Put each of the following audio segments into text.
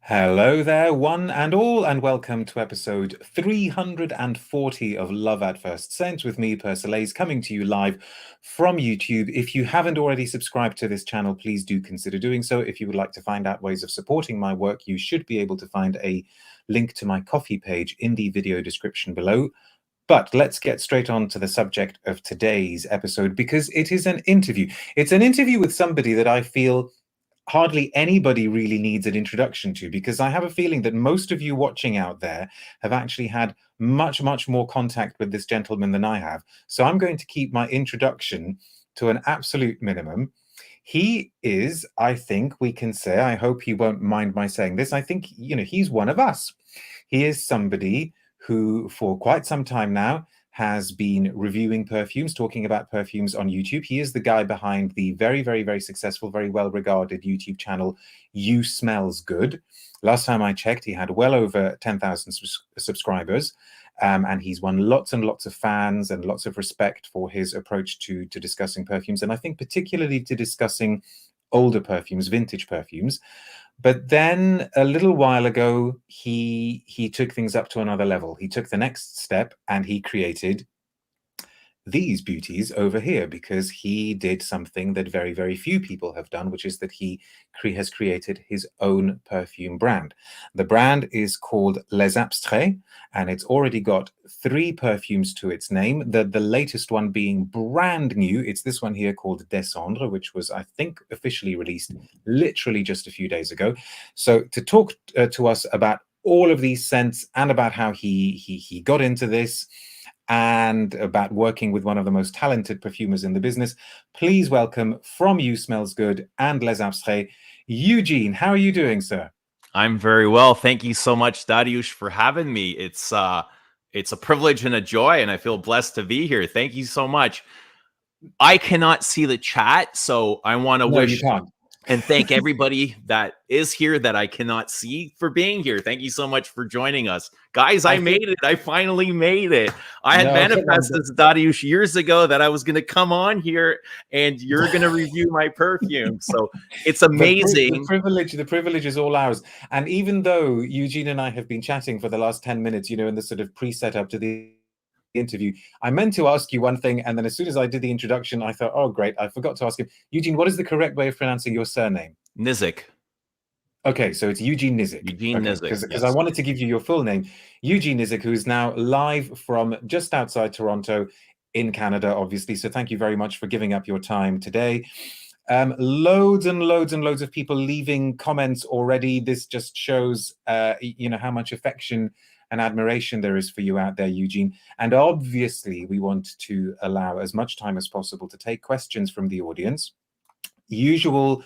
Hello there, one and all, and welcome to episode 340 of Love at First Scent with me, Persolaise, coming to you live from YouTube. If you haven't already subscribed to this channel, please do consider doing so. If you would like to find out ways of supporting my work, you should be able to find a link to my Ko-fi page in the video description below. But let's get straight on to the subject of today's episode, because it is an interview. It's an interview with somebody that I feel hardly anybody really needs an introduction to, because I have a feeling that most of you watching out there have actually had much more contact with this gentleman than I have. So I'm going to keep my introduction to an absolute minimum. He is, I think we can say, I hope he won't mind my saying this, I think, he's one of us. He is somebody who, for quite some time now, has been reviewing perfumes, talking about perfumes on YouTube. He is the guy behind the very successful, very well-regarded YouTube channel, You Smells Good. Last time I checked, he had well over 10,000 subscribers, and he's won lots and lots of fans and lots of respect for his approach to discussing perfumes, and I think particularly to discussing older perfumes, vintage perfumes. But then a little while ago, he took things up to another level. He took the next step and he created these beauties over here, because he did something that very few people have done, which is that he has created his own perfume brand. The brand is called Les Abstraits, and it's already got 3 perfumes to its name, the latest one being brand new. It's this one here called Desandra, which was, I think, officially released literally just a few days ago. So to talk to us about all of these scents and about how he got into this, and about working with one of the most talented perfumers in the business, please welcome, from You Smells Good and Les Abstraits, Eugen. How are you doing, sir? I'm very well. Thank you so much, Dariusz, for having me. It's a privilege and a joy, and I feel blessed to be here. Thank you so much. I cannot see the chat, so I want to wish you can't. and thank everybody that is here that I cannot see for being here. Thank you so much for joining us. Guys, I made it. I finally made it. I had manifested, Dariusz, years ago that I was going to come on here and you're going to review my perfume. So it's amazing. The privilege is all ours. And even though Eugen and I have been chatting for the last 10 minutes, in the sort of pre-setup to the interview, I meant to ask you one thing, and then as soon as I did the introduction, I thought, oh great, I forgot to ask him. Eugen, what is the correct way of pronouncing your surname? Nizic. Okay, so it's Eugen Nizic. Nizic, because yes. I wanted to give you your full name. Eugen Nizic, who is now live from just outside Toronto in Canada, obviously. So thank you very much for giving up your time today. Loads and loads of people leaving comments already. This just shows, how much affection and admiration there is for you out there, Eugen. And obviously, we want to allow as much time as possible to take questions from the audience. Usual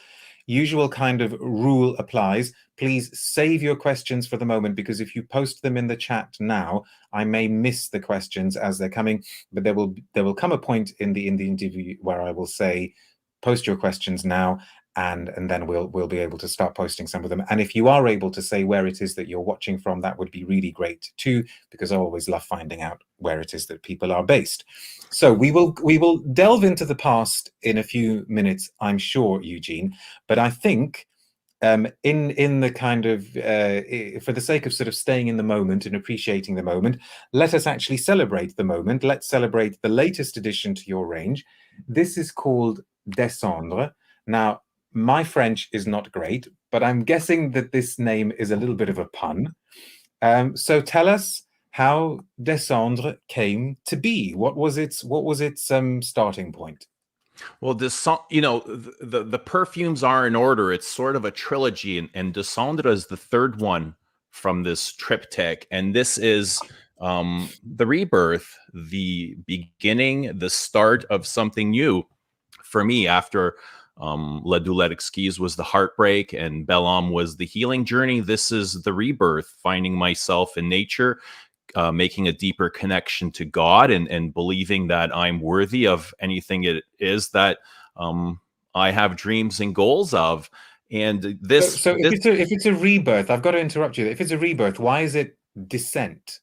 kind of rule applies. Please save your questions for the moment, because if you post them in the chat now, I may miss the questions as they're coming. But there will come a point in the interview where I will say, post your questions now, and then we'll be able to start posting some of them. And if you are able to say where it is that you're watching from, that would be really great too, because I always love finding out where it is that people are based. So we will delve into the past in a few minutes, I'm sure, Eugen. But I think in the kind of for the sake of sort of staying in the moment and appreciating the moment, let us actually celebrate the moment. Let's celebrate the latest addition to your range. This is called Desandra. Now, my French is not great, but I'm guessing that this name is a little bit of a pun. So tell us how Desandra came to be. What was its starting point? Well, this song, the perfumes are in order. It's sort of a trilogy, and Desandra is the third one from this triptych. And this is the rebirth, the beginning, the start of something new for me. After La Douleur Exquise was the heartbreak and Bel Homme was the healing journey, this is the rebirth, finding myself in nature, making a deeper connection to God, and believing that I'm worthy of anything it is that I have dreams and goals of. And this. So if it's a rebirth, I've got to interrupt you. If it's a rebirth, why is it descent?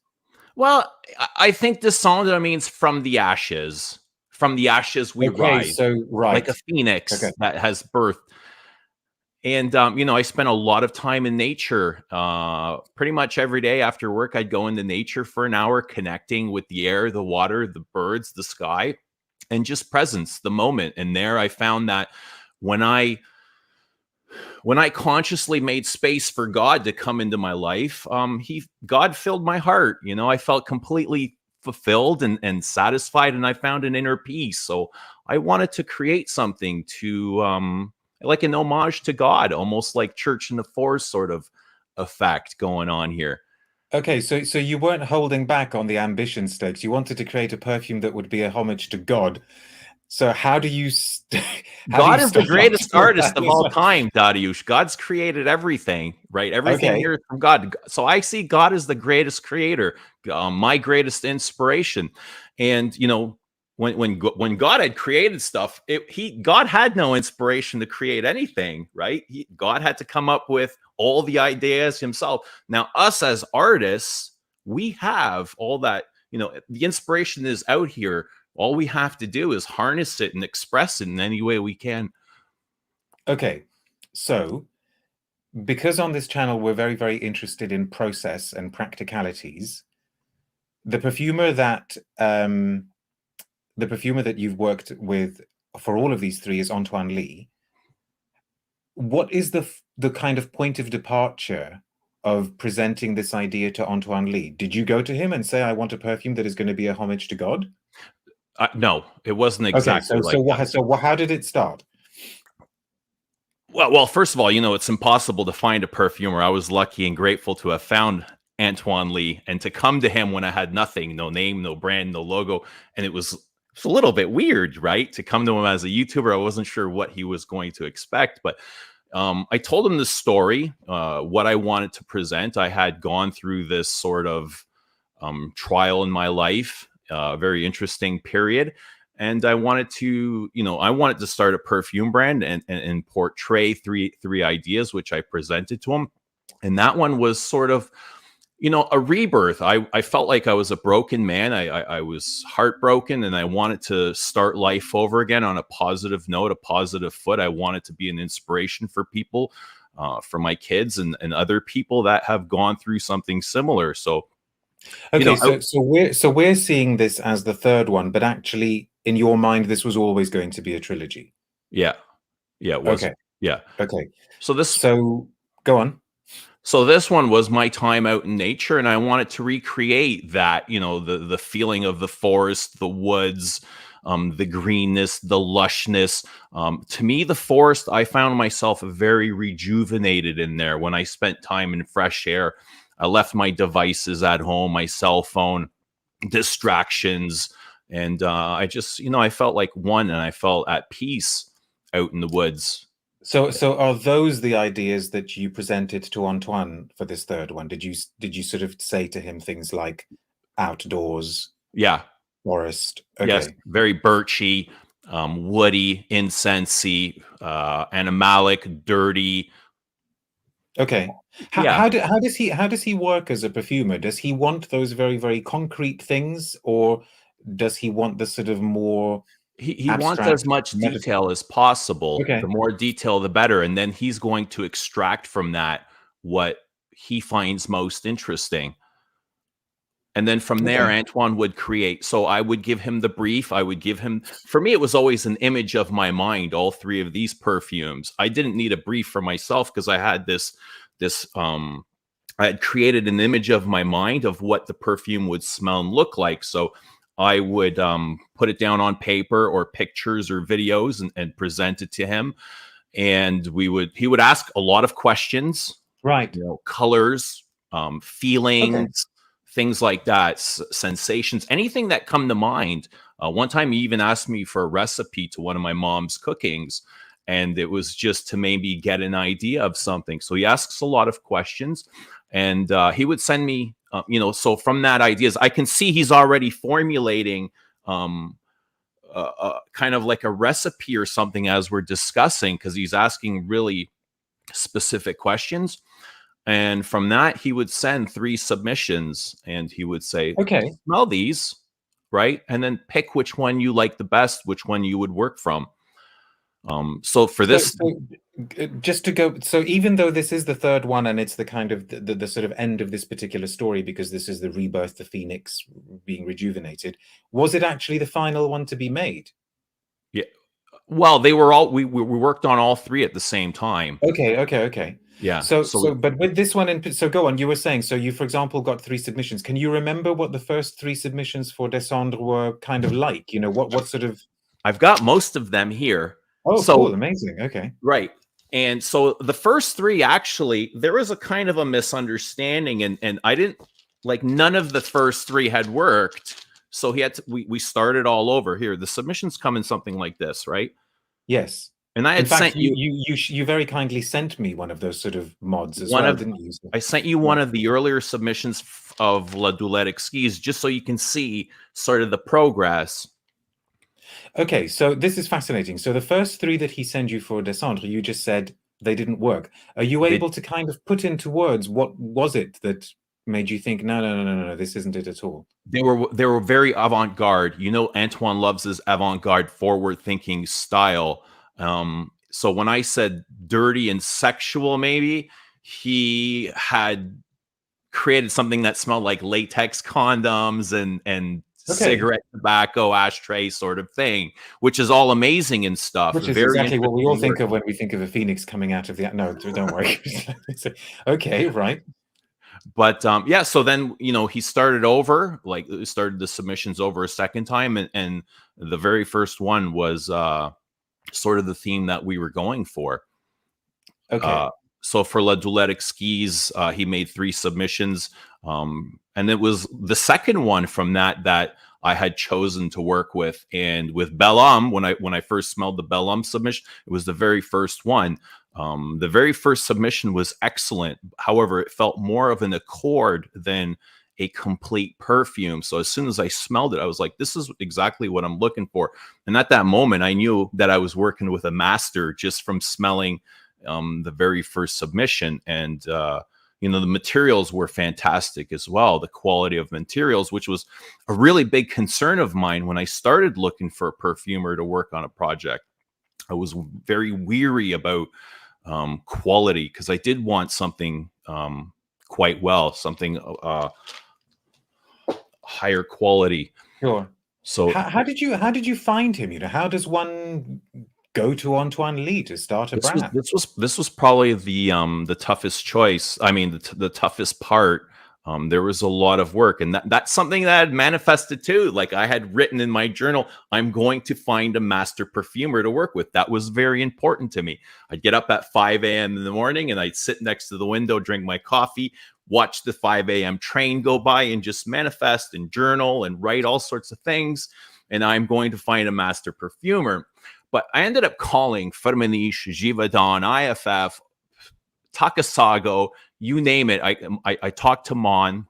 Well, I think Desandra means from the ashes. From the ashes we rise. So right, like a phoenix that has birth. And I spent a lot of time in nature. Pretty much every day after work, I'd go into nature for an hour, connecting with the air, the water, the birds, the sky, and just presence, the moment. And there I found that when I consciously made space for God to come into my life, God filled my heart. I felt completely fulfilled and satisfied, and I found an inner peace. So I wanted to create something to like an homage to God, almost like Church in the Forest sort of effect going on here. Okay, so you weren't holding back on the ambition stakes. You wanted to create a perfume that would be a homage to God. So how do you how do you God is the start greatest with artist that of as all well? time, Dariush. God's created everything, right? Everything Okay, here is from God. So I see God as the greatest creator, my greatest inspiration. And when God had created stuff, God had no inspiration to create anything, right? God had to come up with all the ideas himself. Now, us as artists, we have all that. The inspiration is out here. All we have to do is harness it and express it in any way we can. okay. So because on this channel we're very, very interested in process and practicalities, the perfumer that you've worked with for all of these three is Antoine Lie. What is the kind of point of departure of presenting this idea to Antoine Lie? Did you go to him and say, I want a perfume that is going to be a homage to God? No, it wasn't Okay, exactly like that. how did it start? Well, first of all, it's impossible to find a perfumer. I was lucky and grateful to have found Antoine Lie and to come to him when I had nothing, no name, no brand, no logo. And it's a little bit weird, right? To come to him as a YouTuber. I wasn't sure what he was going to expect, but I told him the story, what I wanted to present. I had gone through this sort of trial in my life, a very interesting period. And I wanted to start a perfume brand and portray three ideas, which I presented to him. And that one was sort of, a rebirth. I felt like I was a broken man. I was heartbroken, and I wanted to start life over again on a positive note, a positive foot. I wanted to be an inspiration for people, for my kids and other people that have gone through something similar. So, Okay, so we're seeing this as the third one, but actually in your mind this was always going to be a trilogy. yeah, it was. Okay. Yeah. Okay. So Go on. So this one was my time out in nature, and I wanted to recreate that, the feeling of the forest, the woods, the greenness, the lushness. To me, the forest, I found myself very rejuvenated in there when I spent time in fresh air. I left my devices at home, my cell phone, distractions, and I just, I felt like one, and I felt at peace out in the woods. So are those the ideas that you presented to Antoine for this third one? Did you sort of say to him things like outdoors, Yeah. forest? Yes, Okay. very birchy, woody, incensey, animalic, dirty. Okay. Yeah, How does he work as a perfumer? Does he want those very, very concrete things, or does he want the sort of more he wants as abstract much metaphor? detail as possible. The Okay. more detail, the better. And then he's going to extract from that what he finds most interesting. And then from there, Okay. Antoine would create. So I would give him the brief. I would give him, for me, it was always an image of my mind, all three of these perfumes. I didn't need a brief for myself because I had I had created an image of my mind of what the perfume would smell and look like. So I would put it down on paper or pictures or videos and present it to him. And he would ask a lot of questions, Right. colors, Okay. feelings, things like that, sensations, anything that come to mind. One time he even asked me for a recipe to one of my mom's cookings, and it was just to maybe get an idea of something. So he asks a lot of questions, and he would send me, so from that ideas, I can see he's already formulating kind of like a recipe or something as we're discussing, because he's asking really specific questions. And from that, he would send 3 submissions, and he would say, Okay. smell these, right? And then pick which one you like the best, which one you would work from. So for this, Just to go, so even though this is the third one and it's the kind of the sort of end of this particular story, because this is the rebirth, the phoenix being rejuvenated, was it actually the final one to be made? yeah, well, they were all, we worked on all three at the same time. Okay. Yeah. So, but with this one, so go on. You were saying, so you, for example, got 3 submissions. Can you remember what the first 3 submissions for Desandra were kind of like? You know, what sort of? I've got most of them here. Oh, So, cool, amazing. Okay. right. And so the first 3, actually, there was a kind of a misunderstanding, and I didn't, like, none of the first 3 had worked. So he had to, we started all over. Here, the submissions come in something like this, right? Yes. And I In had fact, sent you you very kindly sent me one of those sort of mods as one well, of, didn't you? I sent you one of the earlier submissions of La Doulette Exquise, just so you can see sort of the progress. Okay, so this is fascinating. So the first 3 that he sent you for Desandra, you just said they didn't work. Are you able to kind of put into words what was it that made you think, no, this isn't it at all? They were very avant-garde. You know, Antoine loves his avant-garde, forward-thinking style. So when I said dirty and sexual, maybe he had created something that smelled like latex condoms and cigarette tobacco ashtray sort of thing, which is all amazing and stuff. Which is Very exactly what we all interesting think work. of when we think of a phoenix coming out of the... No, don't worry. Okay, right. But yeah, so then, you know, he started over, like started the submissions over a second time, and the very first one was sort of the theme that we were going for. Okay. So for La Doulette Exquise, he made 3 submissions, and it was the second one from that I had chosen to work with. And with Bel Homme, when I first smelled the Bel Homme submission, it was the very first one. The very first submission was excellent. However, it felt more of an accord than a complete perfume. So as soon as I smelled it, I was like, this is exactly what I'm looking for. And at that moment, I knew that I was working with a master just from smelling the very first submission. And you know, the materials were fantastic as well, the quality of materials, which was a really big concern of mine when I started looking for a perfumer to work on a project. I was very weary about quality, because I did want something quite well, something higher quality. Sure. So how did you find him? You know, how does one go to Antoine Lie to start a brand? This was probably the toughest choice. I mean, the toughest part. There was a lot of work, and that's something that had manifested too. Like, I had written in my journal, I'm going to find a master perfumer to work with. That was very important to me. I'd get up at 5 a.m. in the morning, and I'd sit next to the window, drink my coffee, watch the 5 a.m. train go by, and just manifest and journal and write all sorts of things. And I'm going to find a master perfumer. But I ended up calling Firmenich, Givaudan, IFF, Takasago, you name it. I talked to Mon.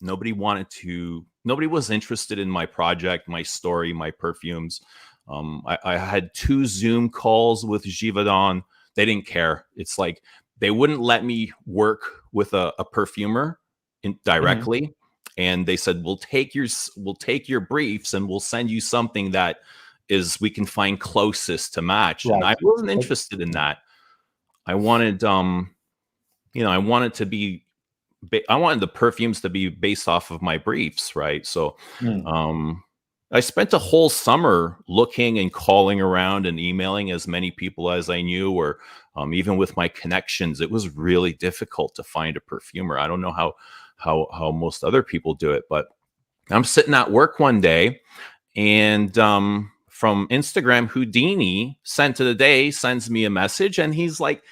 Nobody was interested in my project, my story, my perfumes. I had 2 Zoom calls with Givaudan. They didn't care. It's like they wouldn't let me work with a perfumer directly. And they said, we'll take your briefs and we'll send you something that we can find closest to match. Right. And I wasn't interested in that. I wanted, you know, I wanted the perfumes to be based off of my briefs, right? So, I spent a whole summer looking and calling around and emailing as many people as I knew, or even with my connections. It was really difficult to find a perfumer. I don't know how most other people do it, but I'm sitting at work one day, and from Instagram, Houdini sends me a message, and he's like,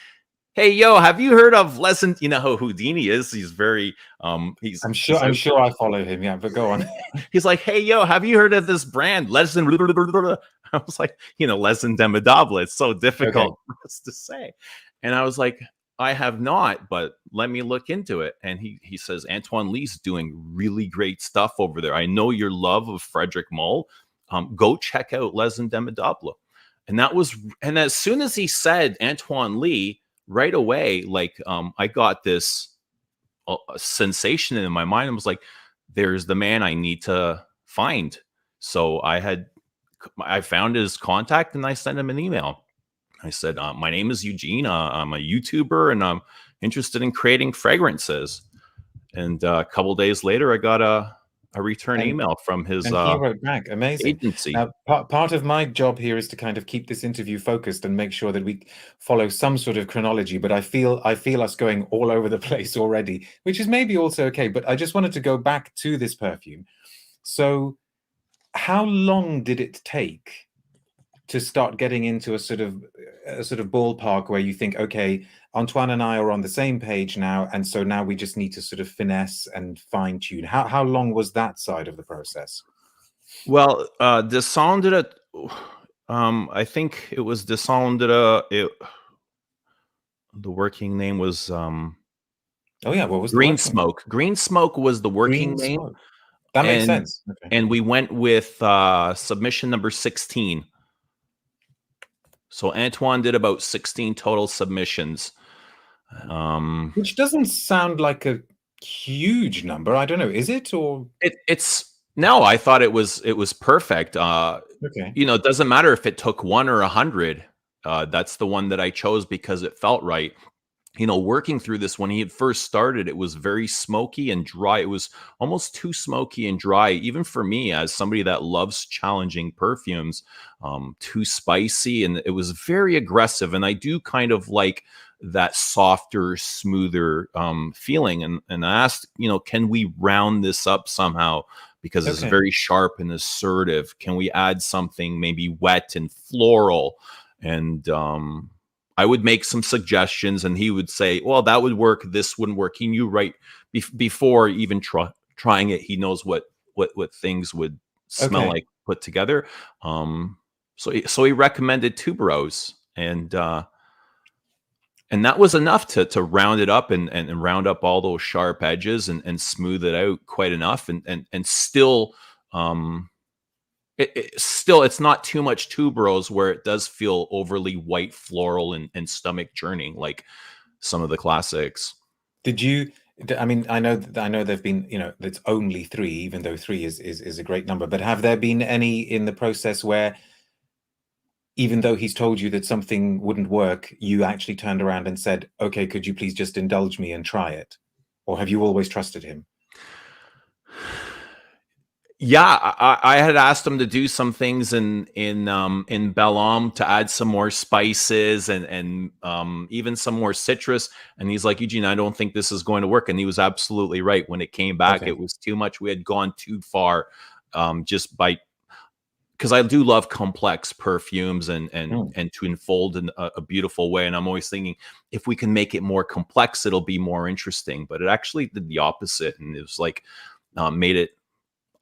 hey, yo, have you heard of You know how Houdini is? He's very, I'm sure I follow him. Yeah, but go on. He's like, hey, yo, have you heard of this brand? I was like, you know, Les Abstraits. It's so difficult for us to say. And I was like, I have not, but let me look into it. And he says, Antoine Lie's doing really great stuff over there. I know your love of Frederic Mull. Go check out Les Abstraits. And as soon as he said Antoine Lie, right away, like, I got this sensation in my mind. I was like, there's the man I need to find. So I found his contact and I sent him an email. I said, my name is Eugene. I'm a YouTuber and I'm interested in creating fragrances. And a couple days later, I got a return And email from his and he wrote back. Amazing. agency. Now, part of my job here is to kind of keep this interview focused and make sure that we follow some sort of chronology. But I feel us going all over the place already, which is maybe also okay. But I just wanted to go back to this perfume. So, how long did it take to start getting into a sort of ballpark where you think, okay, Antoine and I are on the same page now, and so now we just need to sort of finesse and fine tune? How long was that side of the process? Well, Desandra, I think it was Desandra. The working name was Oh yeah, what was the Green working name? Smoke. Green Smoke was the working Green name, Smoke. That makes and sense. Okay. and we went with submission number 16. So Antoine did about 16 total submissions. Which doesn't sound like a huge number. I don't know. Is it, or it's no, I thought it was perfect. okay? You know, it doesn't matter if it took 1 or 100. That's the one that I chose because it felt right. You know, working through this, when he had first started, it was very smoky and dry. It was almost too smoky and dry, even for me as somebody that loves challenging perfumes. Too spicy, and it was very aggressive. And I do kind of like that softer, smoother feeling. And I asked, you know, can we round this up somehow? Because it's Okay. very sharp and assertive. Can we add something maybe wet and floral? And I would make some suggestions, and he would say, "Well, that would work. This wouldn't work." He knew right before even trying it. He knows what things would smell Okay. like put together. So he recommended tuberose, and that was enough to round it up and round up all those sharp edges and smooth it out quite enough, and still. Still, it's not too much tuberose where it does feel overly white, floral, and stomach churning like some of the classics. Did you? I mean, I know there've been, you know, it's only 3, even though 3 is a great number. But have there been any in the process where, even though he's told you that something wouldn't work, you actually turned around and said, "Okay, could you please just indulge me and try it?" Or have you always trusted him? Yeah, I had asked him to do some things in Belhomme to add some more spices and even some more citrus. And he's like, Eugene, I don't think this is going to work. And he was absolutely right. When it came back, Okay. it was too much. We had gone too far, just by because I do love complex perfumes and to unfold in a beautiful way. And I'm always thinking, if we can make it more complex, it'll be more interesting. But it actually did the opposite, and it was like made it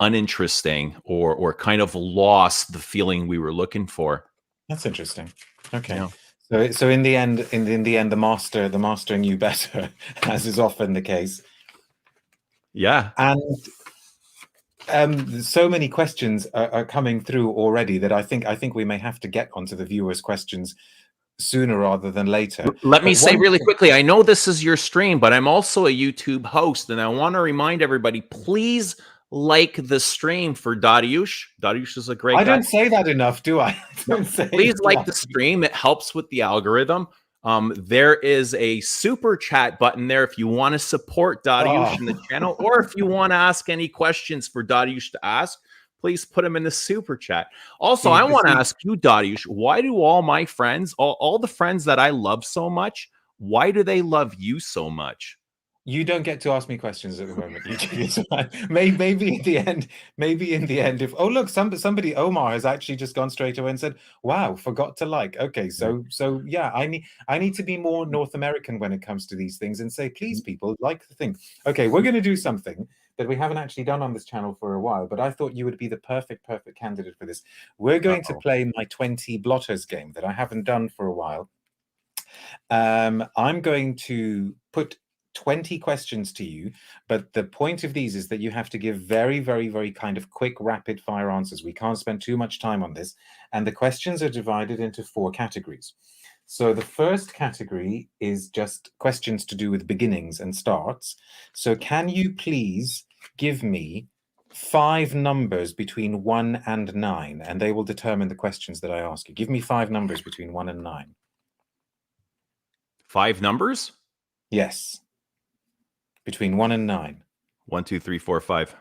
uninteresting or kind of lost the feeling we were looking for. That's interesting. Okay. Yeah. So in the end, the master knew better, as is often the case. Yeah. And so many questions are coming through already that I think we may have to get onto the viewers' questions sooner rather than later. Let me But say one really thing, quickly, I know this is your stream, but I'm also a YouTube host, and I want to remind everybody, please like the stream for Dariush. Dariush is a great I guy. don't say that enough, do I? I No, don't say please like like. the stream. It helps with the algorithm. There is a super chat button there if you want to support Dariush in the channel, or if you want to ask any questions for Dariush to ask, please put them in the super chat. Also, I want to ask you, Dariush, why do all my friends, all the friends that I love so much, why do they love you so much? You don't get to ask me questions at the moment. Maybe in the end, if look, somebody Omar has actually just gone straight away and said, "Wow, forgot to like." Okay, so yeah, I need to be more North American when it comes to these things and say, please, people, like the thing. Okay, we're going to do something that we haven't actually done on this channel for a while, but I thought you would be the perfect candidate for this. We're going to play my 20 blotters game that I haven't done for a while. I'm going to put 20 questions to you, but the point of these is that you have to give very, very, very kind of quick, rapid fire answers. We can't spend too much time on this. And the questions are divided into 4 categories. So the first category is just questions to do with beginnings and starts. So can you please give me 5 numbers between 1 and 9, and they will determine the questions that I ask you. Give me 5 numbers between 1 and 9. 5 numbers? Yes. Between 1 and 9. 1, 2, 3, 4, 5.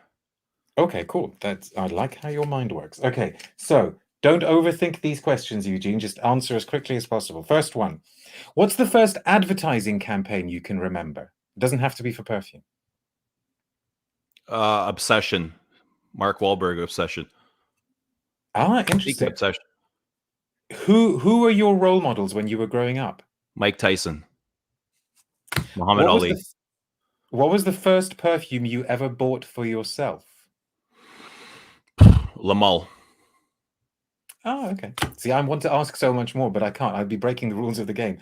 Okay, cool. I like how your mind works. Okay, so don't overthink these questions, Eugene. Just answer as quickly as possible. First one. What's the first advertising campaign you can remember? It doesn't have to be for perfume. Obsession. Mark Wahlberg Obsession. Ah, Peak interesting. Obsession. Who were your role models when you were growing up? Mike Tyson. Muhammad Ali. What was the first perfume you ever bought for yourself? Lamal. Oh, okay. See, I want to ask so much more, but I can't. I'd be breaking the rules of the game.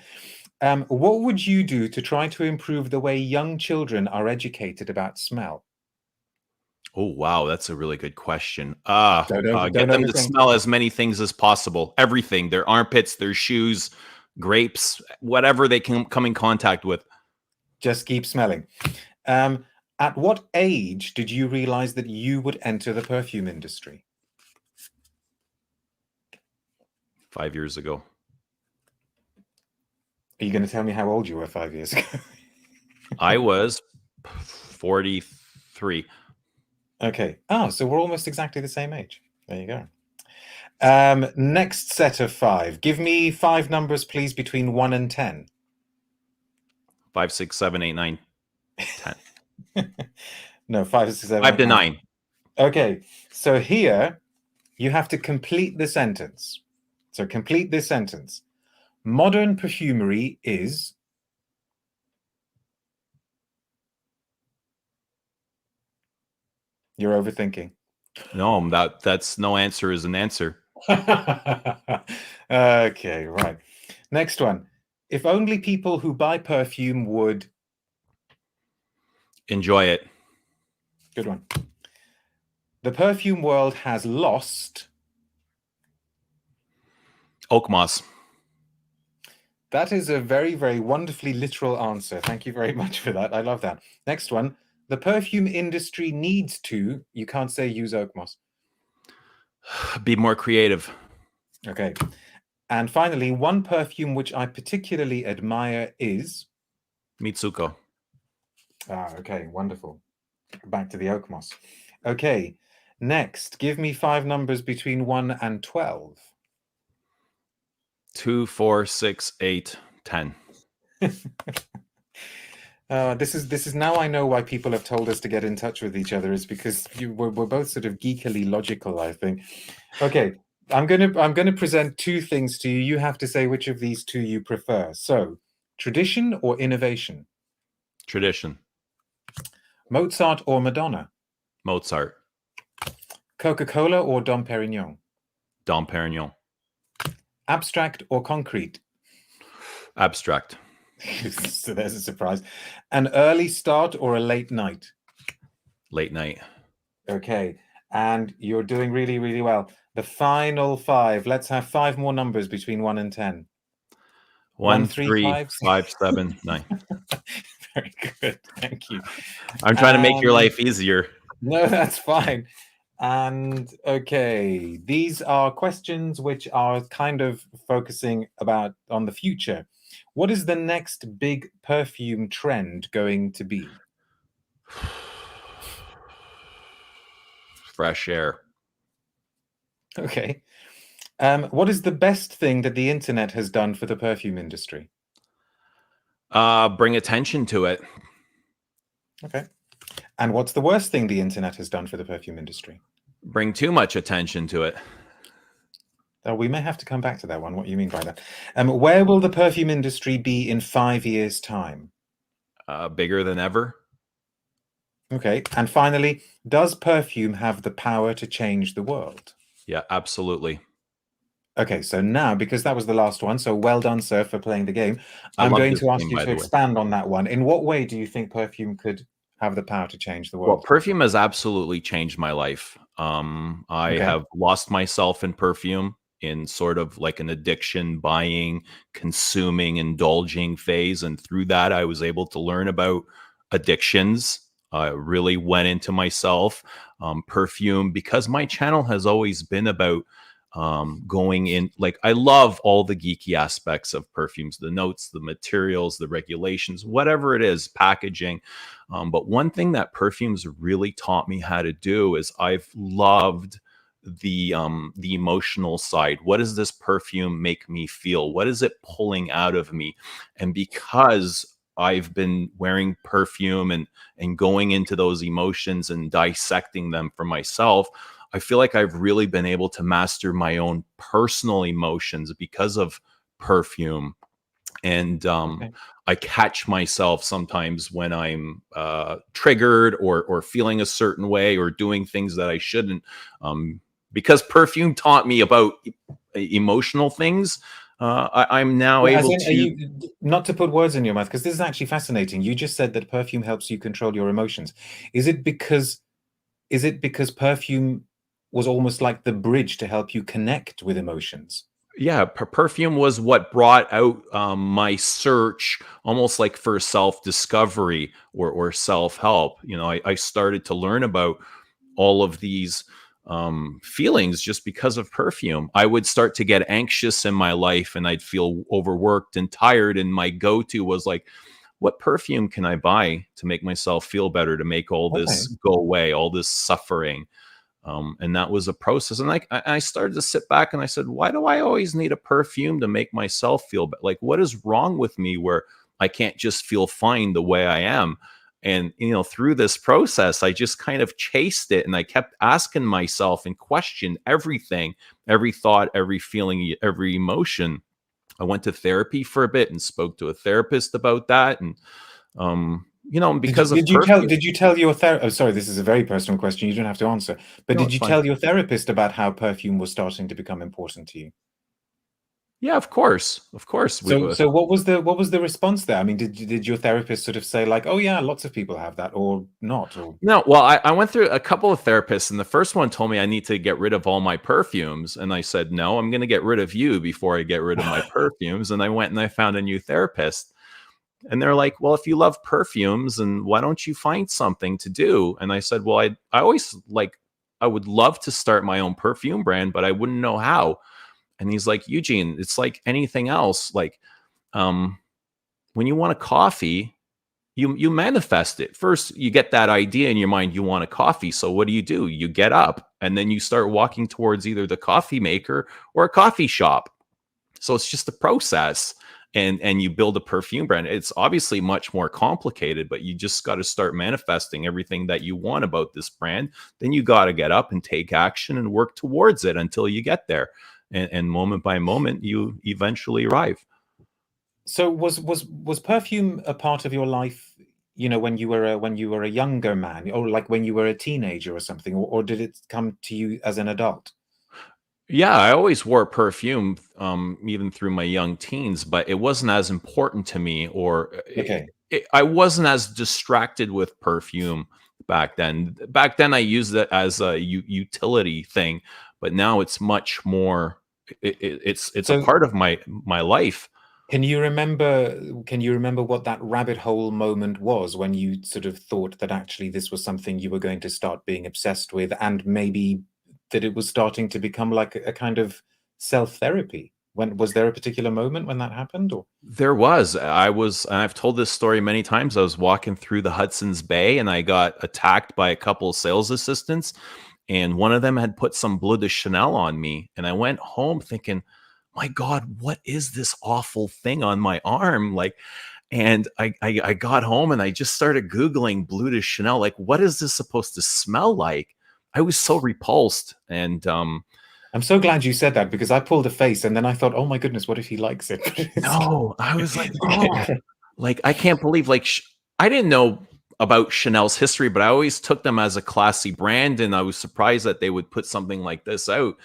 What would you do to try to improve the way young children are educated about smell? Oh, wow. That's a really good question. Don't Get them to overthink. smell as many things as possible. Everything. Their armpits, their shoes, grapes, whatever they can come in contact with. Just keep smelling. At what age did you realize that you would enter the perfume industry? 5 years ago. Are you going to tell me how old you were 5 years ago? I was 43. Okay. Oh, so we're almost exactly the same age. There you go. Next set of 5. Give me 5 numbers, please, between 1 and 10. 5, 6, 7, 8, 9, 10. No, 5, 6, 7, 5 to 9. Okay. So here you have to complete the sentence. So complete this sentence. Modern perfumery is... You're overthinking. No, that's no answer is an answer. Okay, right. Next one. If only people who buy perfume would... Enjoy it. Good one. The perfume world has lost... Oak moss. That is a very, very wonderfully literal answer. Thank you very much for that. I love that. Next one. The perfume industry needs to... You can't say use oak moss. Be more creative. Okay. And finally, one perfume which I particularly admire is... Mitsuko. Ah, okay. Wonderful. Back to the oak moss. Okay. Next, give me 5 numbers between 1 and 12. 2, 4, 6, 8, 10. This is now I know why people have told us to get in touch with each other, is because we're both sort of geekily logical, I think. Okay, I'm gonna present 2 things to you. You have to say which of these 2 you prefer. So, tradition or innovation? Tradition. Mozart or Madonna? Mozart. Coca-Cola or Dom Perignon? Dom Perignon. Abstract or concrete? Abstract. So there's a surprise. An early start or a late night? Late night. Okay, and you're doing really, really well. The final 5. Let's have 5 more numbers between 1 and 10. 1, 3, 3, 5, 5, 7, 9. Very good, thank you. I'm trying to make your life easier. No, that's fine. And okay, these are questions which are kind of focusing on the future. What is the next big perfume trend going to be? Fresh air. Okay. What is the best thing that the internet has done for the perfume industry? Bring attention to it. Okay. And what's the worst thing the internet has done for the perfume industry? Bring too much attention to it. We may have to come back to that one. What you mean by that? Where will the perfume industry be in 5 years' time? Bigger than ever. Okay. And finally, does perfume have the power to change the world? Yeah, absolutely. Okay, so now, because that was the last one, so well done, sir, for playing the game. I'm going to ask you to expand on that one. In what way do you think perfume could have the power to change the world? Well, perfume has absolutely changed my life. I have lost myself in perfume in sort of like an addiction, buying, consuming, indulging phase. And through that, I was able to learn about addictions. I really went into myself. Perfume, because my channel has always been about going in. Like, I love all the geeky aspects of perfumes, the notes, the materials, the regulations, whatever it is, packaging. But one thing that perfumes really taught me how to do is I've loved the emotional side. What does this perfume make me feel? What is it pulling out of me? And because I've been wearing perfume and going into those emotions and dissecting them for myself, I feel like I've really been able to master my own personal emotions because of perfume. And Okay. I catch myself sometimes when I'm triggered or feeling a certain way or doing things that I shouldn't. Because perfume taught me about emotional things, I'm now Well, as able in, are to. you, not to put words in your mouth, because this is actually fascinating. You just said that perfume helps you control your emotions. Is it because perfume was almost like the bridge to help you connect with emotions? Yeah, perfume was what brought out my search, almost like for self-discovery or self-help. I started to learn about all of these feelings just because of perfume. I would start to get anxious in my life and I'd feel overworked and tired. And my go-to was like, what perfume can I buy to make myself feel better, to make all Okay. this go away, all this suffering? And that was a process. And I started to sit back and I said, why do I always need a perfume to make myself feel better? Like, what is wrong with me where I can't just feel fine the way I am? And, through this process, I just kind of chased it and I kept asking myself and questioned everything, every thought, every feeling, every emotion. I went to therapy for a bit and spoke to a therapist about that. And, Did you, because of did you tell perfume. did you tell your oh, sorry, this is a very personal question. You don't have to answer. But No, did it's you fine. tell your therapist about how perfume was starting to become important to you? Yeah, of course. Of course. So what was the response there? I mean, did your therapist sort of say like, oh yeah, lots of people have that, or not? Or No, well, I went through a couple of therapists, and the first one told me I need to get rid of all my perfumes. And I said, no, I'm going to get rid of you before I get rid of my perfumes. And I went and I found a new therapist. And they're like, well, if you love perfumes, and why don't you find something to do? And I said, well, I always I would love to start my own perfume brand, but I wouldn't know how. And he's like, Eugene, it's like anything else. Like, um, when you want a coffee, you manifest it. First, you get that idea in your mind, you want a coffee. So what do? You get up and then you start walking towards either the coffee maker or a coffee shop. So it's just a process. And you build a perfume brand. It's obviously much more complicated, but you just got to start manifesting everything that you want about this brand. Then you got to get up and take action and work towards it until you get there. And moment by moment, you eventually arrive. so was perfume a part of your life, when you were a younger man, or like when you were a teenager or something, or did it come to you as an adult? Yeah, I always wore perfume, even through my young teens, but it wasn't as important to me, or Okay. I wasn't as distracted with perfume back then. Back then, I used it as a utility thing, but now it's much more. It's a So part of my life. can you remember what that rabbit hole moment was when you sort of thought that actually this was something you were going to start being obsessed with, and maybe that it was starting to become like a kind of self-therapy? When was there a particular moment when that happened, or? There was. And I've told this story many times. I was walking through the Hudson's Bay and I got attacked by a couple of sales assistants, and one of them had put some Bleu de Chanel on me. And I went home thinking, my God, what is this awful thing on my arm? Like, and I got home and I just started Googling Bleu de Chanel. Like, what is this supposed to smell like? I was so repulsed. And I'm so glad you said that, because I pulled a face and then I thought, oh my goodness, what if he likes it? no, I was like, oh, like, I can't believe, like, I didn't know about Chanel's history, but I always took them as a classy brand. And I was surprised that they would put something like this out.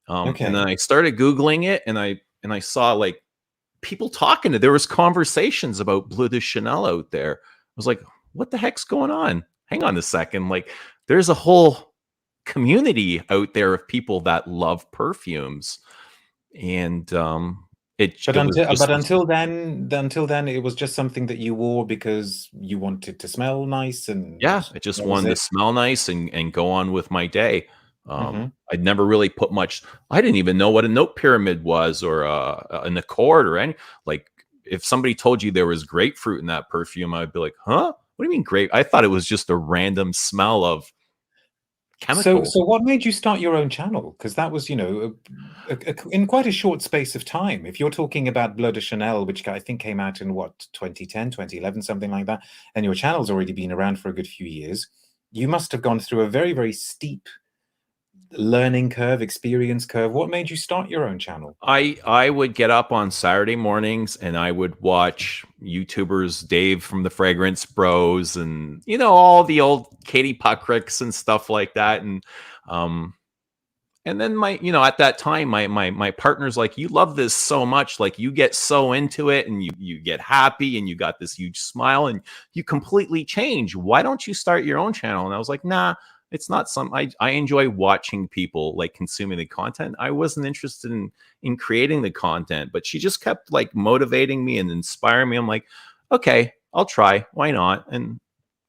And Okay. then I started Googling it, and I saw like people talking to, there was conversations about Bleu de Chanel out there. I was like, what the heck's going on? Hang on a second. Like, there's a whole community out there of people that love perfumes. And But it was until just but until then, it was just something that you wore because you wanted to smell nice, yeah, and I just that was wanted to it. smell nice and go on with my day. I'd never really put much. I didn't even know what a note pyramid was, or an accord, or any, like, if somebody told you there was grapefruit in that perfume, I'd be like, huh? What do you mean grape? I thought it was just a random smell of So, chemical. so what made you start your own channel? Because that was, in quite a short space of time. If you're talking about Bleu de Chanel, which I think came out in what, 2010, 2011, something like that, and your channel's already been around for a good few years, you must have gone through a very, very steep learning curve, experience curve. What made you start your own channel? I would get up on Saturday mornings and I would watch YouTubers, Dave from the Fragrance Bros, and all the old Katie Puckricks and stuff like that. And then at that time, my partner's like, you love this so much, like you get so into it, and you get happy, and you got this huge smile, and you completely change. Why don't you start your own channel? And I was like, nah, it's not I enjoy watching people, like, consuming the content. I wasn't interested in creating the content, but she just kept like motivating me and inspiring me. I'm like, okay, I'll try. Why not? And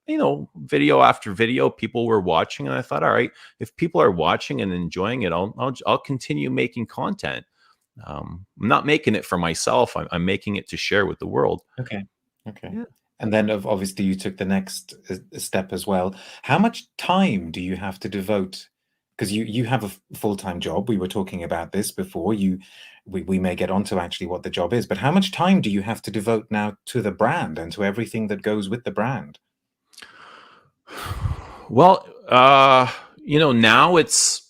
video after video, people were watching, and I thought, all right, if people are watching and enjoying it, I'll continue making content. I'm not making it for myself. I'm making it to share with the world. Okay. Yeah. And then obviously you took the next step as well. How much time do you have to devote? Because you have a full-time job. We were talking about this before. We may get onto actually what the job is, but how much time do you have to devote now to the brand and to everything that goes with the brand? Well, now it's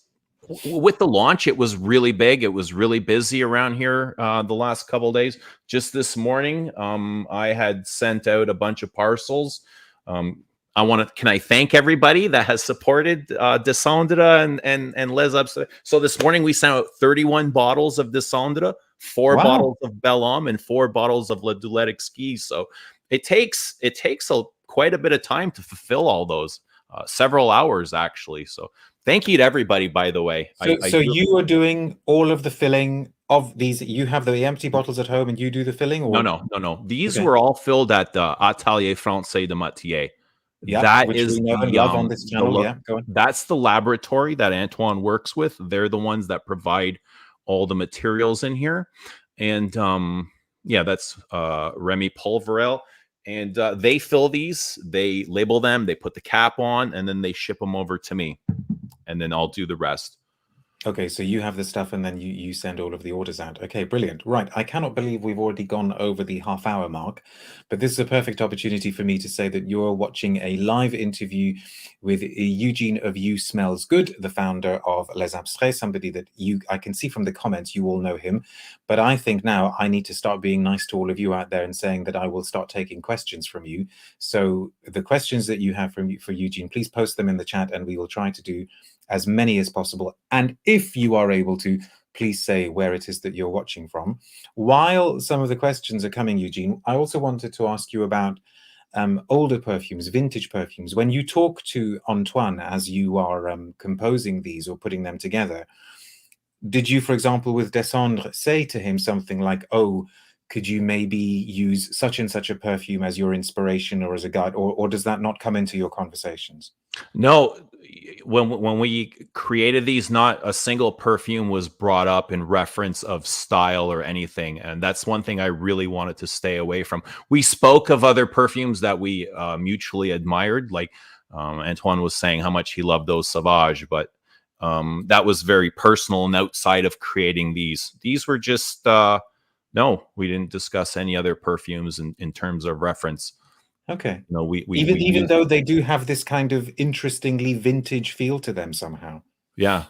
with the launch, it was really big. It was really busy around here the last couple of days. Just this morning, I had sent out a bunch of parcels. Can I thank everybody that has supported Desandra and Les Abstraits? So this morning we sent out 31 bottles of Desandra, 4 Wow. bottles of Bel Homme, and 4 bottles of Le Doulette Exquise. So it takes quite a bit of time to fulfill all those, several hours actually. So thank you to everybody, by the way. So you are doing all of the filling of these. You have the empty bottles at home and you do the filling? Or No. These okay. were all filled at the Atelier Français de Matier. Yeah, That which is we know and love on this channel. Yeah, go on. That's the laboratory that Antoine works with. They're the ones that provide all the materials in here. And that's Remy Polverel. And they fill these, they label them, they put the cap on, and then they ship them over to me. And then I'll do the rest. Okay, so you have the stuff and then you send all of the orders out. Okay, brilliant. Right, I cannot believe we've already gone over the half-hour mark, but this is a perfect opportunity for me to say that you're watching a live interview with Eugen of You Smells Good, the founder of Les Abstraits, somebody that I can see from the comments you all know him, but I think now I need to start being nice to all of you out there and saying that I will start taking questions from you. So the questions that you have for Eugen, please post them in the chat and we will try to do as many as possible. And if you are able to, please say where it is that you're watching from. While some of the questions are coming, Eugen, I also wanted to ask you about older perfumes, vintage perfumes. When you talk to Antoine as you are composing these or putting them together, did you, for example, with Desandra, say to him something like, oh, could you maybe use such and such a perfume as your inspiration or as a guide, or does that not come into your conversations? No, when we created these, not a single perfume was brought up in reference of style or anything, and that's one thing I really wanted to stay away from. We spoke of other perfumes that we mutually admired, like Antoine was saying how much he loved those Sauvage, but that was very personal and outside of creating these. These were just no, we didn't discuss any other perfumes in terms of reference. Okay. We even though they do have this kind of interestingly vintage feel to them somehow. Yeah.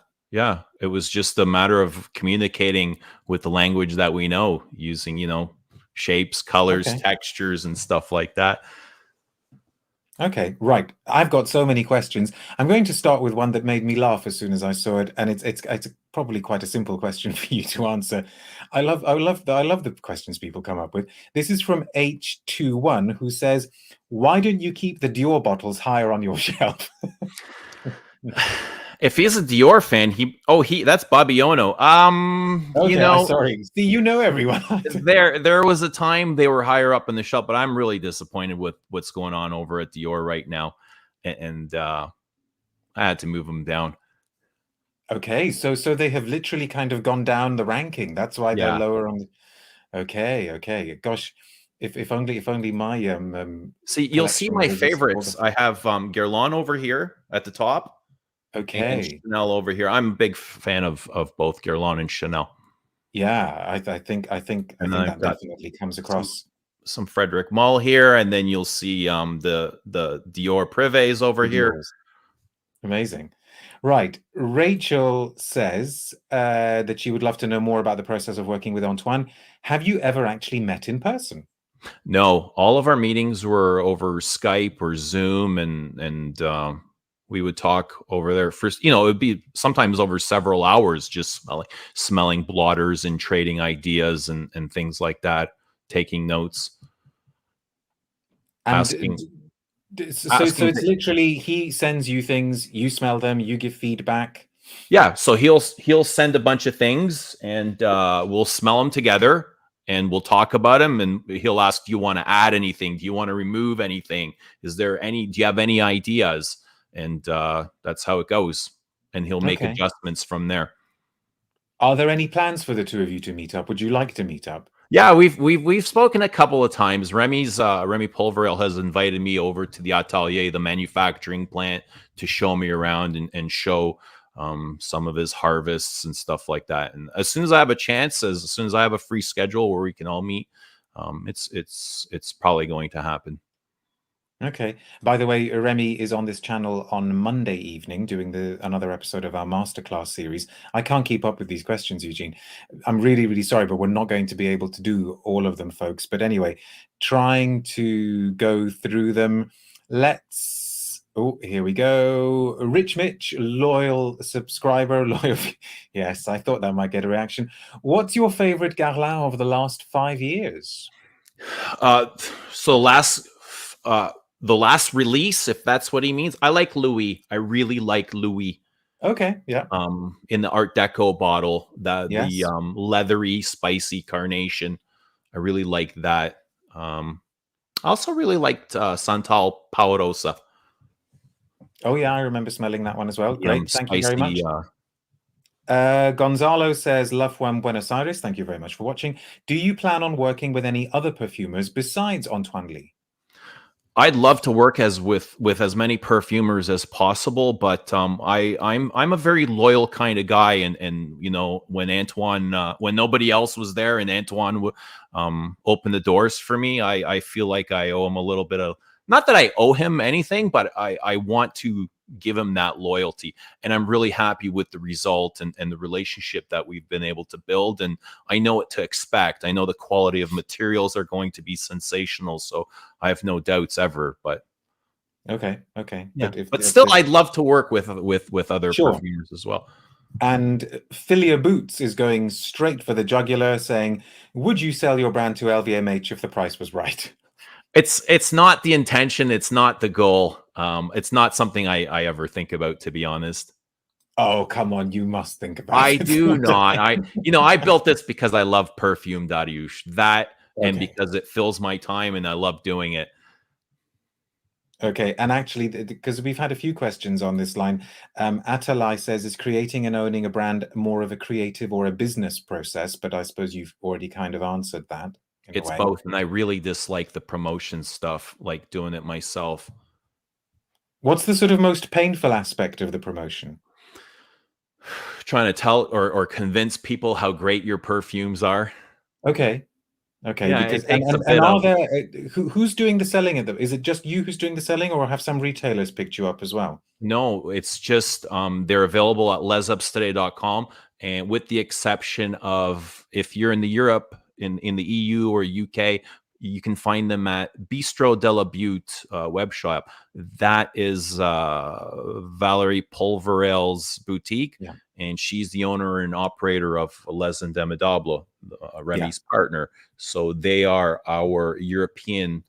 It was just a matter of communicating with the language that we know, using, shapes, colors, textures, and stuff like that. Okay, right. I've got so many questions. I'm going to start with one that made me laugh as soon as I saw it, and it's probably quite a simple question for you to answer. I love the questions people come up with. This is from H21, who says, "Why don't you keep the Dior bottles higher on your shelf?" If he's a Dior fan, that's Babiono. Okay, sorry. See, you know everyone. there was a time they were higher up in the shelf, but I'm really disappointed with what's going on over at Dior right now, and I had to move them down. Okay, so they have literally kind of gone down the ranking. That's why they're Yeah. lower on the... Okay, okay. Gosh, if only my See, you'll see collection my was all favorites. the... I have Guerlain over here at the top and Okay. Chanel over here. I'm a big fan of both Guerlain and Chanel. Yeah, I think And then I've that got definitely comes some across. Frederic Malle here, and then you'll see the Dior Privés over The here. Dior's. Amazing. Right. Rachel says that she would love to know more about the process of working with Antoine. Have you ever actually met in person? No, all of our meetings were over Skype or Zoom, and we would talk over there. First, it would be sometimes over several hours, just smelling blotters and trading ideas and things like that, taking notes, And asking so asking. it's literally he sends you things, you smell them, you give feedback. Yeah, so he'll send a bunch of things, and we'll smell them together, and we'll talk about them, and he'll ask, "Do you want to add anything? Do you want to remove anything? Do you have any ideas?" And that's how it goes, and he'll make Okay. adjustments from there. Are there any plans for the two of you to meet up? Would you like to meet up? Yeah, we've spoken a couple of times. Remy Polverel has invited me over to the atelier, the manufacturing plant, to show me around and show some of his harvests and stuff like that. And as soon as I have a chance, as soon as I have a free schedule where we can all meet, it's probably going to happen. Okay. By the way, Remy is on this channel on Monday evening doing another episode of our masterclass series. I can't keep up with these questions, Eugene. I'm really, really sorry, but we're not going to be able to do all of them, folks. But anyway, trying to go through them. Let's... Oh, here we go. Rich Mitch, loyal subscriber, loyal... Yes, I thought that might get a reaction. What's your favorite Guerlain of the last 5 years? So the last release, if that's what he means, I like Louis. I really like Louis. Okay, yeah. In the Art Deco bottle, the Yes. leathery, spicy carnation. I really like that. I also really liked Santal Paurosa. Oh yeah, I remember smelling that one as well. Great, thank you very much. Spicy. Gonzalo says, "Love Juan Buenos Aires." Thank you very much for watching. Do you plan on working with any other perfumers besides Antoine Lie? I'd love to work with as many perfumers as possible, but I'm a very loyal kind of guy, and when Antoine when nobody else was there and Antoine opened the doors for me, I feel like I owe him a little bit of, not that I owe him anything, but I want to give him that loyalty, and I'm really happy with the result and the relationship that we've been able to build, and I know what to expect. I know the quality of materials are going to be sensational, so I have no doubts ever. But Okay, yeah, but but if still, I'd love to work with other sure. perfumers as well. And Philia Boots is going straight for the jugular, saying, "Would you sell your brand to LVMH if the price was right?" It's not the intention. It's not the goal. It's not something I ever think about, to be honest. Oh, come on, you must think about I it do not. someday. I built this because I love Perfume Dariush. That, and Okay. because it fills my time and I love doing it. Okay, and actually, because we've had a few questions on this line, Atalai says, "Is creating and owning a brand more of a creative or a business process?" But I suppose you've already kind of answered that in a It's way. both, and I really dislike the promotion stuff, like doing it myself. What's the sort of most painful aspect of the promotion? Trying to tell or convince people how great your perfumes are. Okay, okay, Yeah, because it takes a and bit are of. there who's doing the selling of them? Is it just you who's doing the selling, or have some retailers picked you up as well? No, it's just they're available at lesabstraits.com, and with the exception of if you're in the Europe, in the EU or UK, you can find them at Bistro de la Butte web shop. That is Valerie Polverel's boutique, Yeah, and she's the owner and operator of Les Indemnidables, yeah, Remy's partner. So they are our European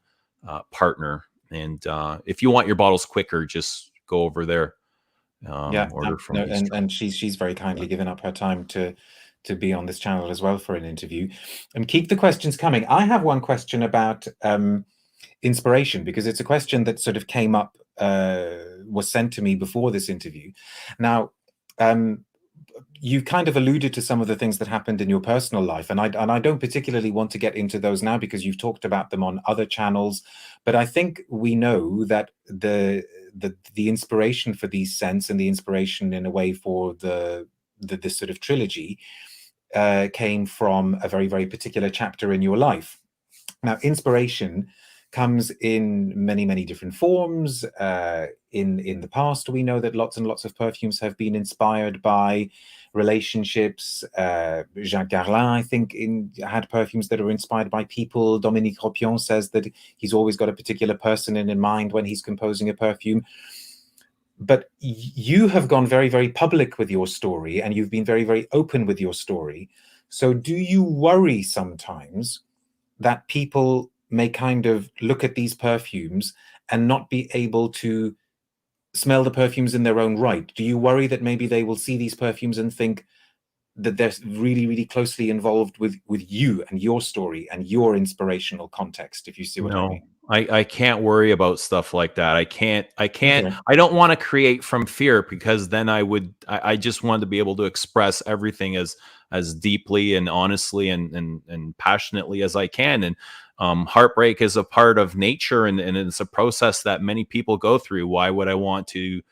partner. And if you want your bottles quicker, just go over there, yeah. order from No, Bistro. and she's very kindly given up her time to be on this channel as well for an interview. And keep the questions coming. I have one question about inspiration, because it's a question that sort of came up, was sent to me before this interview. Now, you kind of alluded to some of the things that happened in your personal life, and I don't particularly want to get into those now because you've talked about them on other channels. But I think we know that the inspiration for these scents and the inspiration in a way for this sort of trilogy came from a very, very particular chapter in your life. Now, inspiration comes in many, many different forms. In the past, we know that lots and lots of perfumes have been inspired by relationships. Jacques Garlin, I think, had perfumes that are inspired by people. Dominique Ropion says that he's always got a particular person in mind when he's composing a perfume. But you have gone very, very public with your story, and you've been very, very open with your story. So do you worry sometimes that people may kind of look at these perfumes and not be able to smell the perfumes in their own right? Do you worry that maybe they will see these perfumes and think that they're really, really closely involved with you and your story and your inspirational context, if you see what I mean? I can't worry about stuff like that. I can't, Okay. I don't want to create from fear, because then I just want to be able to express everything as deeply and honestly and passionately as I can. And heartbreak is a part of nature, and it's a process that many people go through. Why would I want to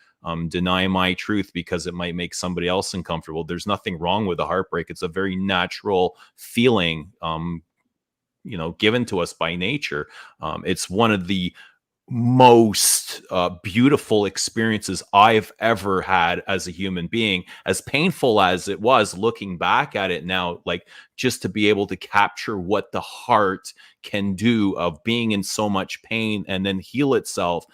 deny my truth because it might make somebody else uncomfortable? There's nothing wrong with a heartbreak. It's a very natural feeling, given to us by nature. It's one of the most beautiful experiences I've ever had as a human being. As painful as it was, looking back at it now, like, just to be able to capture what the heart can do of being in so much pain and then heal itself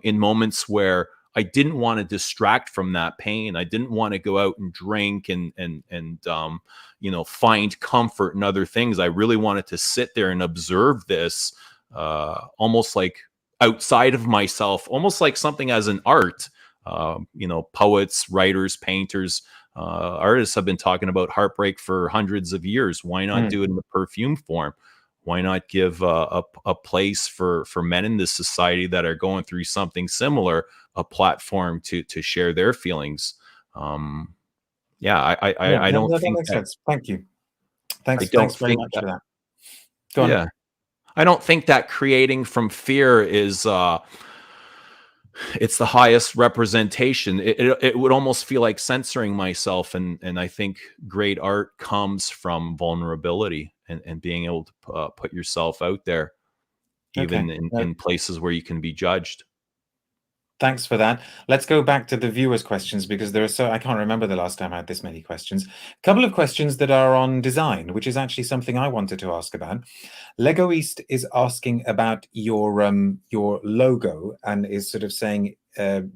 in moments where I didn't want to distract from that pain. I didn't want to go out and drink and find comfort in other things. I really wanted to sit there and observe this, almost like outside of myself, almost like something as an art. Poets, writers, painters, artists have been talking about heartbreak for hundreds of years. Why not do it in the perfume form? Why not give a place for men in this society that are going through something similar, a platform to share their feelings? I don't think makes that. sense. Thank you. I Thanks don't very think much that. for that. Go on. Yeah, I don't think that creating from fear is. It's the highest representation. It would almost feel like censoring myself, and I think great art comes from vulnerability and being able to put yourself out there, even Okay. in places where you can be judged. Thanks for that. Let's go back to the viewers' questions, because there are I can't remember the last time I had this many questions. A couple of questions that are on design, which is actually something I wanted to ask about. Legoist is asking about your logo, and is sort of saying,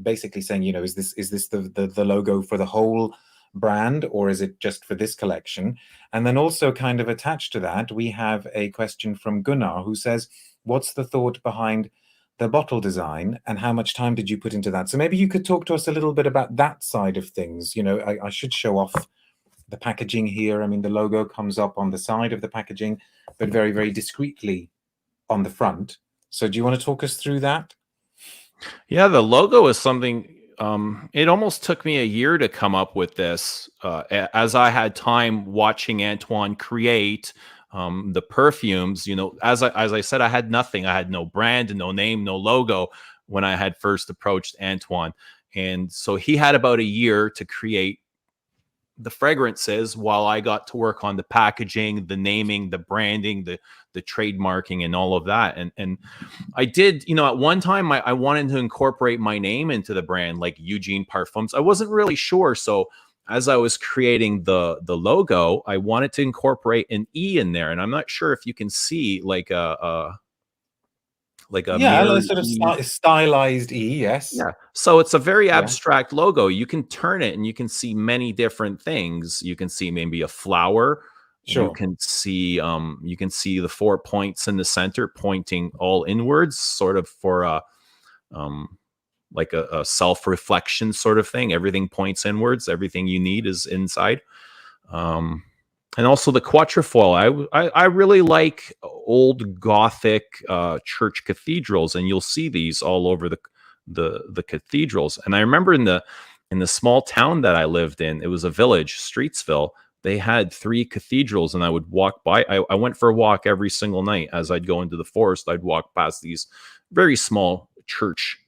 basically saying, is this the logo for the whole brand, or is it just for this collection? And then also, kind of attached to that, we have a question from Gunnar, who says, what's the thought behind the bottle design, and how much time did you put into that? So maybe you could talk to us a little bit about that side of things. I should show off the packaging here. I mean, the logo comes up on the side of the packaging, but very, very discreetly on the front. So do you want to talk us through that? Yeah, the logo is something. It almost took me a year to come up with this, as I had time watching Antoine create the perfumes. As I said, I had nothing. I had no brand, no name, no logo when I had first approached Antoine, and so he had about a year to create the fragrances while I got to work on the packaging, the naming, the branding, the trademarking, and all of that. And I did, at one time I wanted to incorporate my name into the brand, like Eugen Parfums. I wasn't really sure. So as I was creating the logo, I wanted to incorporate an E in there. And I'm not sure if you can see like a mirror Sort of E. stylized E, yes. Yeah. So it's a very abstract logo. You can turn it and you can see many different things. You can see maybe a flower. Sure. You can see the 4 points in the center pointing all inwards, sort of for a like a self-reflection sort of thing. Everything points inwards. Everything you need is inside. And also the quatrefoil. I really like old Gothic church cathedrals, and you'll see these all over the cathedrals. And I remember in the in the small town that I lived in, it was a village, Streetsville. They had 3 cathedrals, and I would walk by. I went for a walk every single night. As I'd go into the forest, I'd walk past these very small church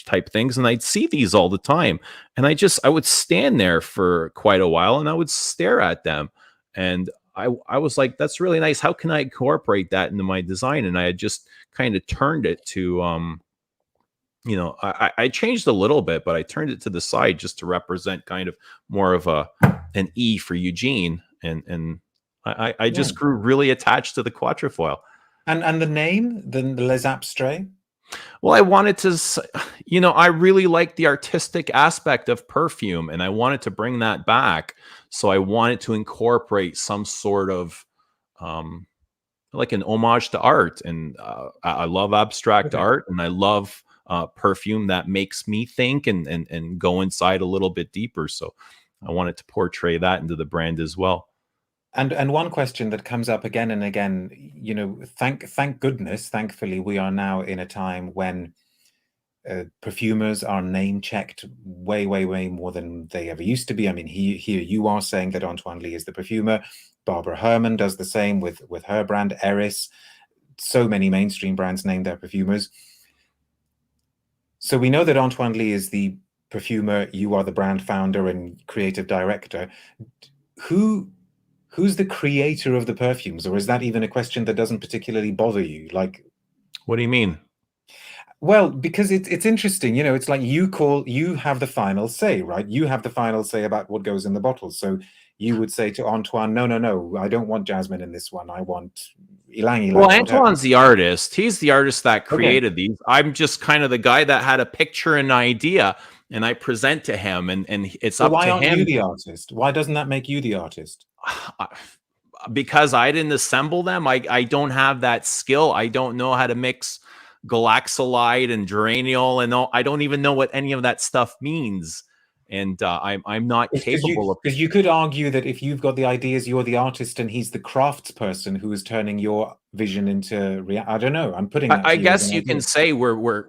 type things, and I'd see these all the time. And I would stand there for quite a while, and I would stare at them. And I was like, that's really nice. How can I incorporate that into my design? And I had just kind of turned it to I changed a little bit, but I turned it to the side just to represent kind of more of an E for Eugene. And I just grew really attached to the quatrefoil. And the name, the Les Abstraits? Well, I wanted to, I really like the artistic aspect of perfume, and I wanted to bring that back. So I wanted to incorporate some sort of like an homage to art. And I love abstract art, and I love perfume that makes me think and go inside a little bit deeper. So I wanted to portray that into the brand as well. And one question that comes up again and again, thank goodness, thankfully, we are now in a time when perfumers are name checked way more than they ever used to be. I mean, here you are saying that Antoine Lie is the perfumer. Barbara Herrmann does the same with her brand Eris. So many mainstream brands name their perfumers. So we know that Antoine Lie is the perfumer. You are the brand founder and creative director. Who's the creator of the perfumes? Or is that even a question that doesn't particularly bother you? Like, what do you mean? Well, because it's interesting, it's like you have the final say, right? You have the final say about what goes in the bottle. So you would say to Antoine, no, I don't want jasmine in this one. I want ylang ylang. Well, Antoine's the artist. He's the artist that created these. I'm just kind of the guy that had a picture and idea, and I present to him, and it's up to him. Why aren't you the artist? Why doesn't that make you the artist? Because I didn't assemble them. I don't have that skill. I don't know how to mix galaxolide and geraniol, and all. I don't even know what any of that stuff means. And I'm not capable of. Because you could argue that if you've got the ideas, you're the artist, and he's the craftsperson who is turning your vision into reality. I don't know. I'm putting that. I guess you can say we're.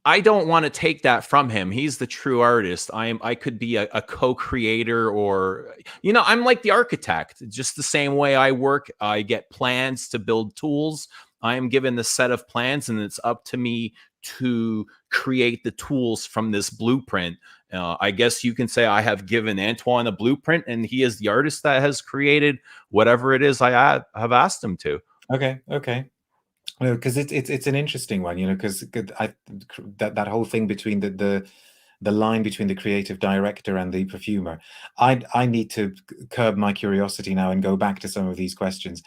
I don't want to take that from him. He's the true artist. I could be a co-creator, or I'm like the architect. Just the same way I work. I get plans to build tools. I am given the set of plans, and it's up to me to create the tools from this blueprint. I guess you can say I have given Antoine a blueprint, and he is the artist that has created whatever it is I have asked him to. Okay. Because it's an interesting one, because that whole thing between the line between the creative director and the perfumer. I need to curb my curiosity now and go back to some of these questions.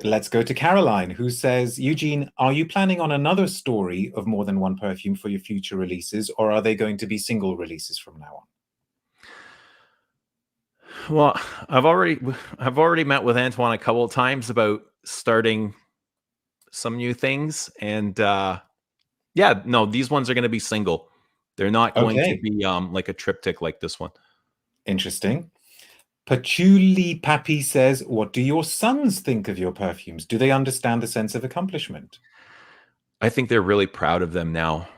Let's go to Caroline, who says, Eugene, are you planning on another story of more than one perfume for your future releases, or are they going to be single releases from now on? Well, I've already met with Antoine a couple of times about starting some new things, and these ones are going to be single. They're not going to be like a triptych like this one. Interesting. Patchouli Papi says, what do your sons think of your perfumes? Do they understand the sense of accomplishment? I think they're really proud of them now.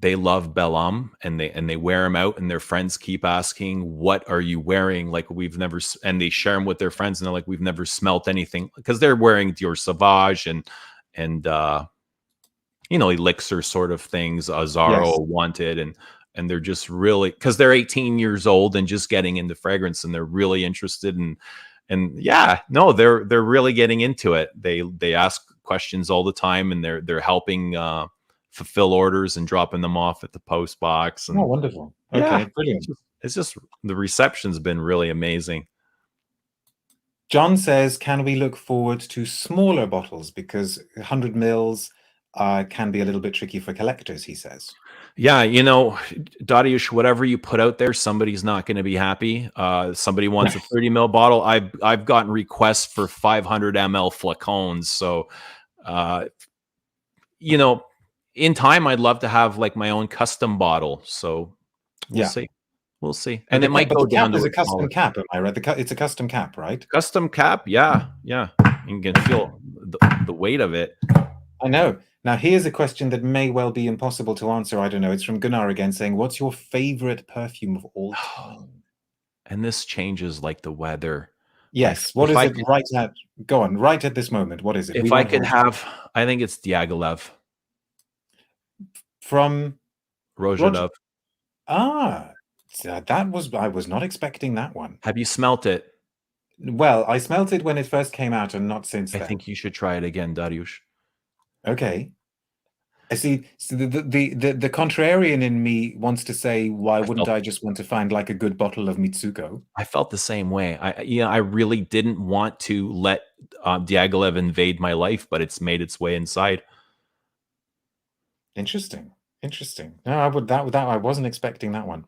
They love Bel Homme, and they wear them out, and their friends keep asking, what are you wearing? Like, and they share them with their friends, and they're like, we've never smelt anything, because they're wearing Dior Sauvage and elixir sort of things, Azaro, Wanted, and they're just really, because they're 18 years old and just getting into fragrance, and they're really interested they're really getting into it. They ask questions all the time, and they're helping fulfill orders and dropping them off at the post box. And, wonderful. Okay, brilliant. It's just the reception's been really amazing. John says, can we look forward to smaller bottles? Because 100 mils can be a little bit tricky for collectors, he says. Yeah, Dariush, whatever you put out there, somebody's not going to be happy. Somebody wants a 30 ml bottle. I've gotten requests for 500 ml flacons. So, in time, I'd love to have like my own custom bottle. So we'll see. And it might go down to a custom cap. Am I right? It's a custom cap, right? Custom cap. Yeah. You can feel the weight of it. I know. Now, here's a question that may well be impossible to answer. I don't know. It's from Gunnar again, saying, what's your favorite perfume of all time? And this changes like the weather. Yes. What is it right at? Go on. Right at this moment. What is it? If I could have, I think it's Diaghilev. From Roger. Rozhadov. Ah, I was not expecting that one. Have you smelt it? Well, I smelt it when it first came out and not since then. I think you should try it again, Dariusz. Okay. I see. So the contrarian in me wants to say, why wouldn't I just want to find like a good bottle of Mitsuko? I felt the same way. I really didn't want to let Diaghilev invade my life, but it's made its way inside. Interesting. No, I wasn't expecting that one.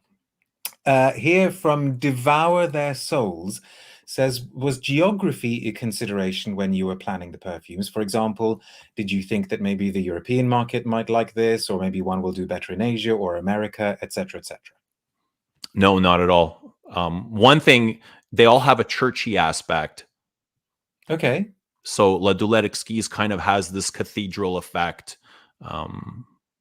Here from Devour Their Souls says, was geography a consideration when you were planning the perfumes? For example, did you think that maybe the European market might like this, or maybe one will do better in Asia or America, etc., etc.? No, not at all. One thing, they all have a churchy aspect. Okay. So La Doulette Exquise kind of has this cathedral effect.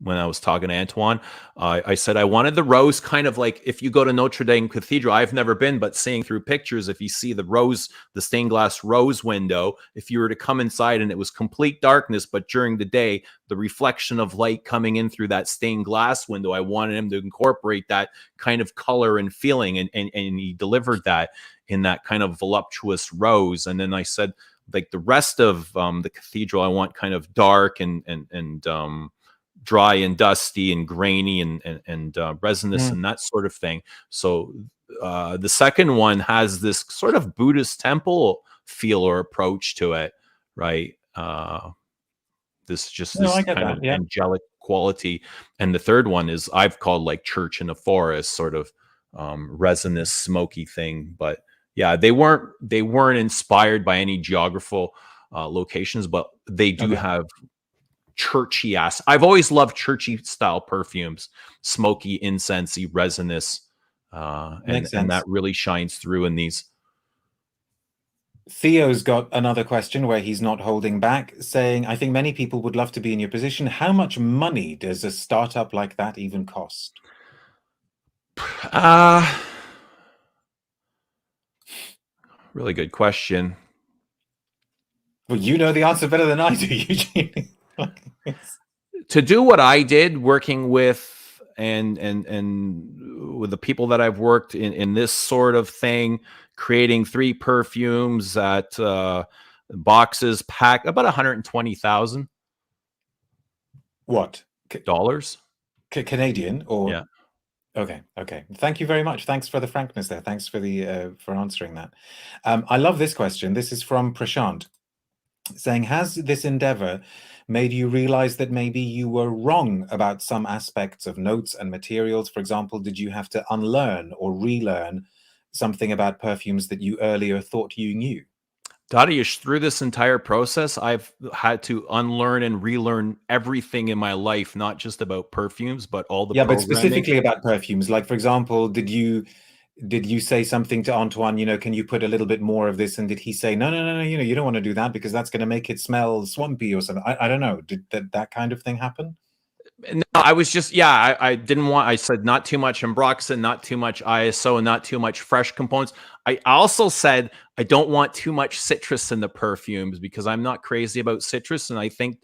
When I was talking to Antoine, I said I wanted the rose kind of like, if you go to Notre Dame Cathedral, I've never been, but seeing through pictures, if you see the stained glass rose window, if you were to come inside and it was complete darkness, but during the day, the reflection of light coming in through that stained glass window, I wanted him to incorporate that kind of color and feeling. And he delivered that in that kind of voluptuous rose. And then I said, like the rest of the cathedral, I want kind of dark and dry and dusty and grainy and resinous and that sort of thing. So the second one has this sort of Buddhist temple feel or approach to it, right? This kind of angelic quality. And the third one is I've called like church in a forest, sort of resinous, smoky thing. But yeah, they weren't inspired by any geographical locations, but they do have churchy ass. I've always loved churchy style perfumes, smoky, incensey, resinous, and that really shines through in these. Theo's got another question where he's not holding back, saying, I think many people would love to be in your position. How much money does a startup like that even cost? Really good question. Well, you know the answer better than I do, Eugene. To do what I did, working with and with the people that I've worked in this sort of thing, creating 3 perfumes at boxes packed, about 120,000. What? Dollars? Canadian or? Yeah. Okay. Thank you very much. Thanks for the frankness there. Thanks for for answering that. I love this question. This is from Prashant, saying, has this endeavor made you realize that maybe you were wrong about some aspects of notes and materials? For example, did you have to unlearn or relearn something about perfumes that you earlier thought you knew? Dariusz, through this entire process, I've had to unlearn and relearn everything in my life, not just about perfumes, but all the but specifically about perfumes. Like, for example, did you say something to Antoine, can you put a little bit more of this? And did he say, no, you don't want to do that because that's going to make it smell swampy or something? I don't know. Did that kind of thing happen? No, I was just, I didn't want, I said not too much Ambroxan, not too much ISO, and not too much fresh components. I also said I don't want too much citrus in the perfumes because I'm not crazy about citrus, and I think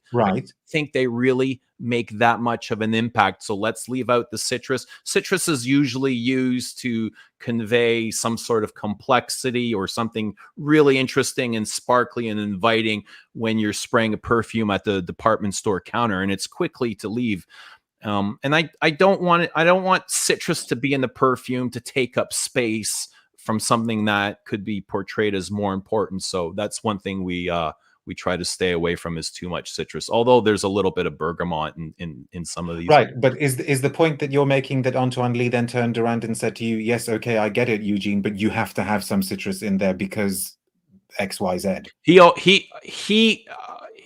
they really make that much of an impact. So let's leave out the citrus. Citrus is usually used to convey some sort of complexity or something really interesting and sparkly and inviting when you're spraying a perfume at the department store counter, and it's quickly to leave. And I don't want it. I don't want citrus to be in the perfume to take up space from something that could be portrayed as more important. So that's one thing we try to stay away from, is too much citrus. Although there's a little bit of bergamot in some of these. Right, but is the point that you're making that Antoine Lie then turned around and said to you, yes, okay, I get it, Eugene, but you have to have some citrus in there because X, Y, Z.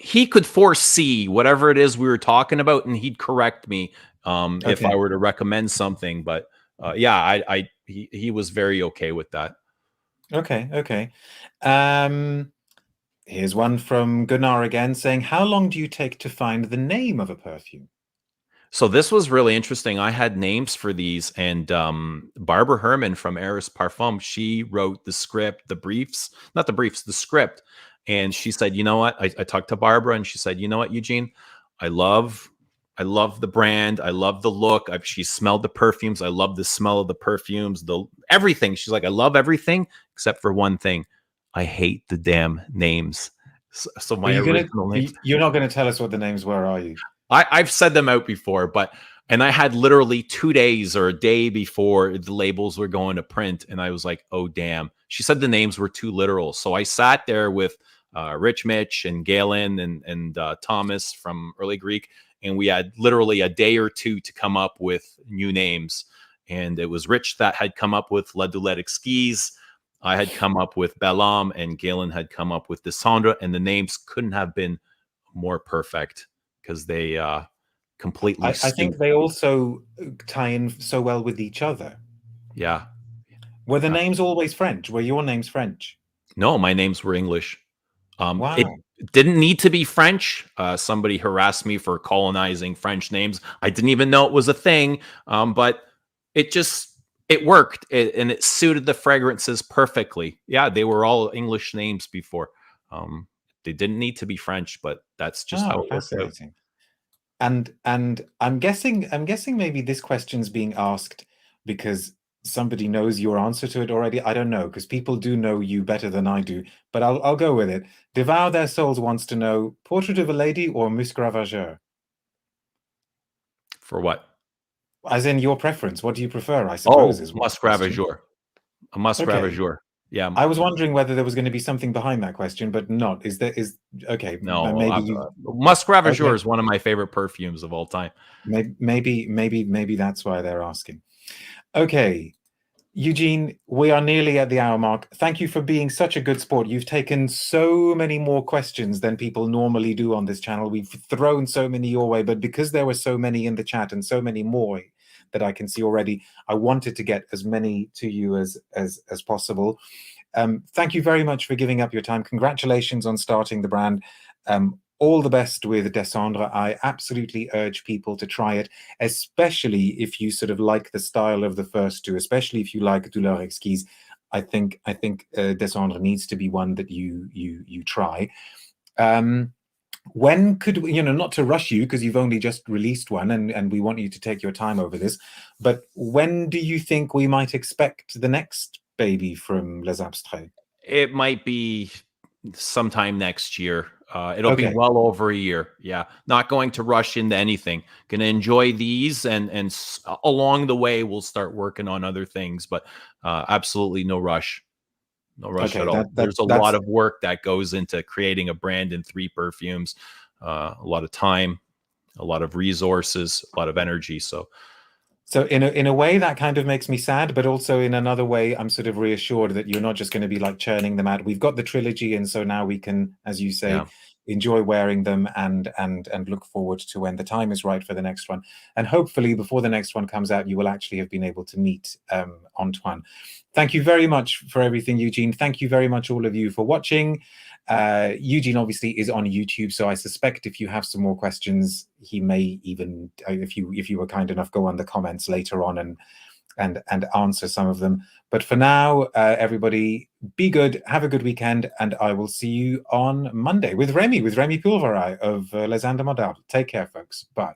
He could foresee whatever it is we were talking about, and he'd correct me if I were to recommend something. But he was very okay with that. Okay. Here's one from Gunnar again saying, how long do you take to find the name of a perfume? So this was really interesting. I had names for these, and Barbara Herman from Eris Parfum, she wrote the script, the briefs, not the briefs, the script. And she said, you know what? I talked to Barbara, and she said, you know what, Eugene, I love the brand. I love the look. She smelled the perfumes. I love the smell of the perfumes, the everything. She's like, I love everything except for one thing. I hate the damn names. So Are my you gonna? original names. You're not going to tell us what the names were, are you? I've said them out before, and I had literally 2 days or a day before the labels were going to print, and I was like, oh damn. She said the names were too literal. So I sat there with Rich Mitch and Galen and Thomas from Early Greek, and we had literally a day or two to come up with new names. And it was Rich that had come up with La Doulette Exquise. I had come up with Bellam, and Galen had come up with Desandra, and the names couldn't have been more perfect because they completely I think they also tie in so well with each other. Yeah. Were the names always French? Were your names French? No, my names were English. Wow. It didn't need to be French. Somebody harassed me for colonizing French names. I didn't even know it was a thing, but it worked, and it suited the fragrances perfectly. Yeah, they were all English names before. They didn't need to be French, but that's just how it worked out. Fascinating. And I'm guessing maybe this question's being asked because somebody knows your answer to it already. I don't know, because people do know you better than I do, but I'll go with it. Devour Their Souls wants to know, Portrait of a Lady or Musc Ravageur? For what? As in your preference. What do you prefer, I suppose, is Musc Ravageur. A Musc Ravageur. Yeah. I was wondering whether there was going to be something behind that question, but not. Okay? No, maybe Musc Ravageur is one of my favorite perfumes of all time. Maybe that's why they're asking. Okay, Eugene, we are nearly at the hour mark. Thank you for being such a good sport. You've taken so many more questions than people normally do on this channel. We've thrown so many your way, but because there were so many in the chat and so many more that I can see already, I wanted to get as many to you as possible. Thank you very much for giving up your time. Congratulations on starting the brand. All the best with Desandra. I absolutely urge people to try it, especially if you sort of like the style of the first two, especially if you like Douleur Exquise. I think Desandra needs to be one that you try. When could we, not to rush you because you've only just released one and we want you to take your time over this, but when do you think we might expect the next baby from Les Abstraits? It might be sometime next year. It'll be well over a year. Yeah. Not going to rush into anything. Going to enjoy these and along the way, we'll start working on other things, but absolutely no rush. No rush at all. There's a lot of work that goes into creating a brand in 3 perfumes, a lot of time, a lot of resources, a lot of energy. So in a way that kind of makes me sad, but also in another way, I'm sort of reassured that you're not just going to be like churning them out. We've got the trilogy, and so now we can, as you say, enjoy wearing them and look forward to when the time is right for the next one. And hopefully before the next one comes out, you will actually have been able to meet Antoine. Thank you very much for everything, Eugene. Thank you very much, all of you, for watching. Eugene obviously is on YouTube, so I suspect if you have some more questions, he may even, if you were kind enough, go on the comments later on and answer some of them. But for now, everybody, be good, have a good weekend, and I will see you on Monday with Remy Pulveray of Les Indémodables. Take care, folks. Bye.